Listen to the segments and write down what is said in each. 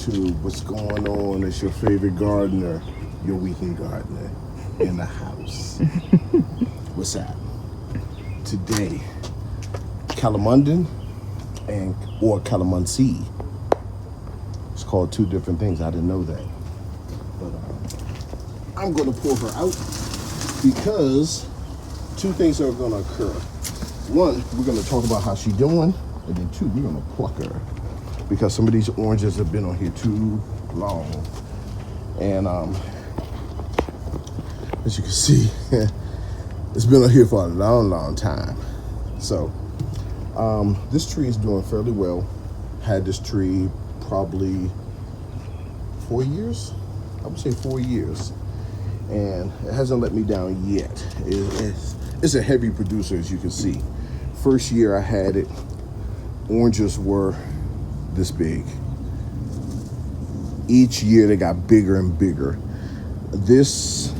YouTube, what's going on? It's your favorite gardener, your weekend gardener, in the house. What's up? Today, Calamondin or calamansi. It's called two different things. I didn't know that. But I'm going to pull her out because two things are going to occur. One, we're going to talk about how she's doing, and then two, we're going to pluck her because some of these oranges have been on here too long. And as you can see, it's been on here for a long time. So this tree is doing fairly well. Had this tree probably 4 years. I would say 4 years, and it hasn't let me down yet. It's a heavy producer, as you can see. First year I had it, oranges were this big. Each year they got bigger and bigger. This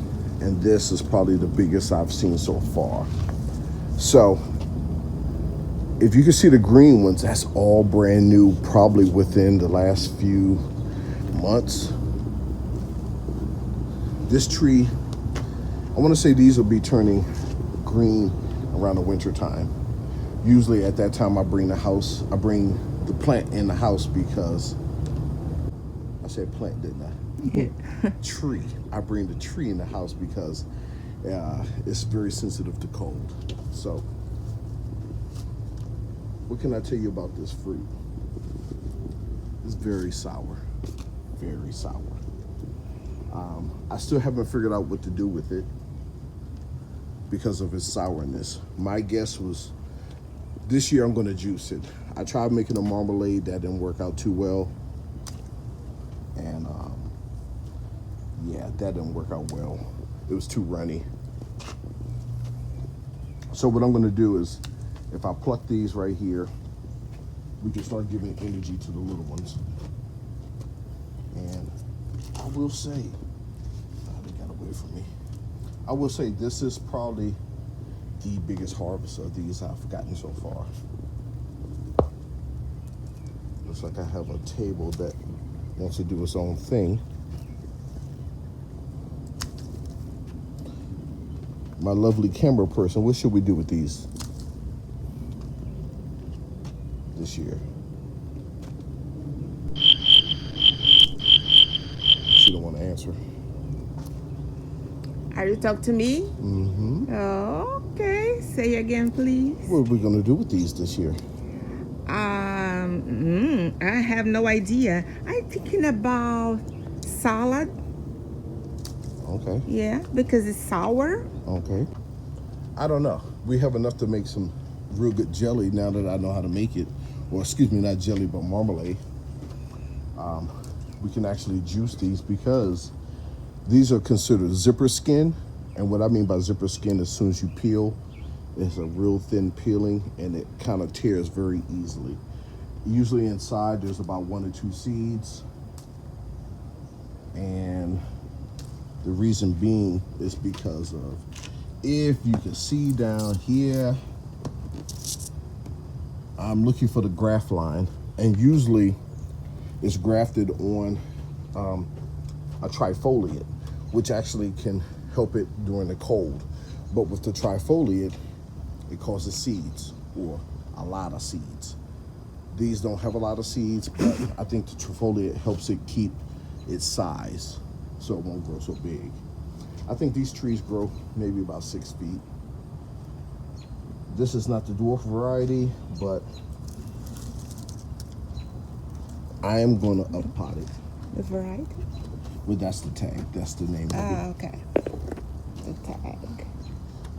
and this is probably the biggest I've seen so far. So if you can see the green ones, that's all brand new, probably within the last few months. This tree, I want to say these will be turning green around the winter time. Usually at that time I bring the plant in the house because I said plant, didn't I? Yeah. Tree. I bring the tree in the house because it's very sensitive to cold. So what can I tell you about this fruit? It's very sour, very sour. I still haven't figured out what to do with it because of its sourness. My guess was this year I'm going to juice it. I tried making a marmalade, that didn't work out too well. And yeah, that didn't work out well. It was too runny. So what I'm going to do is, if I pluck these right here, we can start giving energy to the little ones. And I will say, they got away from me. I will say this is probably the biggest harvest of these I've gotten so far. Looks like I have a table that wants to do its own thing. My lovely camera person, what should we do with these this year? She don't want to answer. Are you talking to me? Mm-hmm. Oh, okay. Say again, please. What are we going to do with these this year? I have no idea. I'm thinking about salad. Okay. Yeah, because it's sour. Okay. I don't know. We have enough to make some real good jelly now that I know how to make it. Or excuse me, not jelly, but marmalade. We can actually juice these because these are considered zipper skin. And what I mean by zipper skin, as soon as you peel, it's a real thin peeling and it kind of tears very easily. Usually inside there's about 1 or 2 seeds. And the reason being is because of, if you can see down here, I'm looking for the graft line, and usually it's grafted on a trifoliate, which actually can help it during the cold. But with the trifoliate, it causes seeds, or a lot of seeds. These don't have a lot of seeds, but I think the trifoliate helps it keep its size so it won't grow so big. I think these trees grow maybe about 6 feet. This is not the dwarf variety, but I am going to up-pot it. The variety? Well, that's the tag. That's the name of it. Oh, okay. The tag.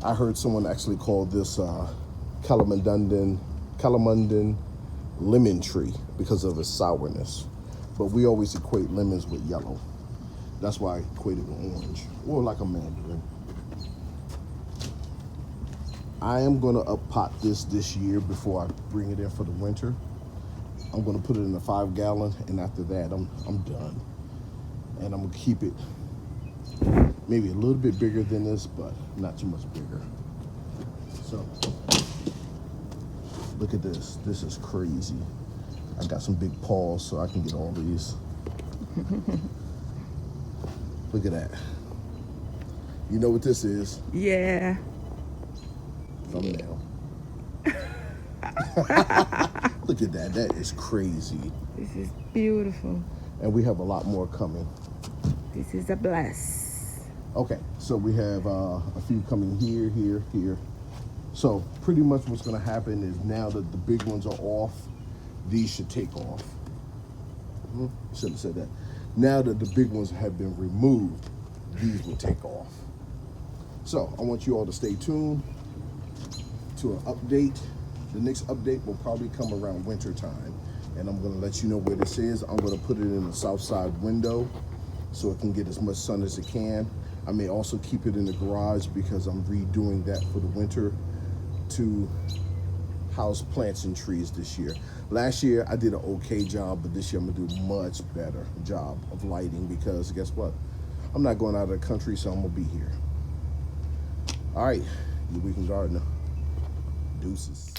I heard someone actually call this Calamondin lemon tree because of its sourness. But we always equate lemons with yellow. That's why I equate it with orange, or like a mandarin. I am going to up-pot this year before I bring it in for the winter. I'm going to put it in a 5-gallon, and after that, I'm done. And I'm going to keep it maybe a little bit bigger than this, but not too much bigger. So, look at this. This is crazy. I got some big paws, so I can get all these. Look at that. You know what this is? Yeah. Thumbnail. Look at that. That is crazy. This is beautiful. And we have a lot more coming. This is a bless. Okay, so we have a few coming here, here, here. So pretty much what's going to happen is now that the big ones are off, these should take off. Should have said that. Now that the big ones have been removed, these will take off. So I want you all to stay tuned to an update. The next update will probably come around winter time, and I'm going to let you know where this is. I'm going to put it in the south side window so it can get as much sun as it can. I may also keep it in the garage because I'm redoing that for the winter to house plants and trees this year. Last year I did an okay job, but this year I'm gonna do a much better job of lighting because guess what? I'm not going out of the country, so I'm gonna be here. All right, your weekend gardener. Deuces.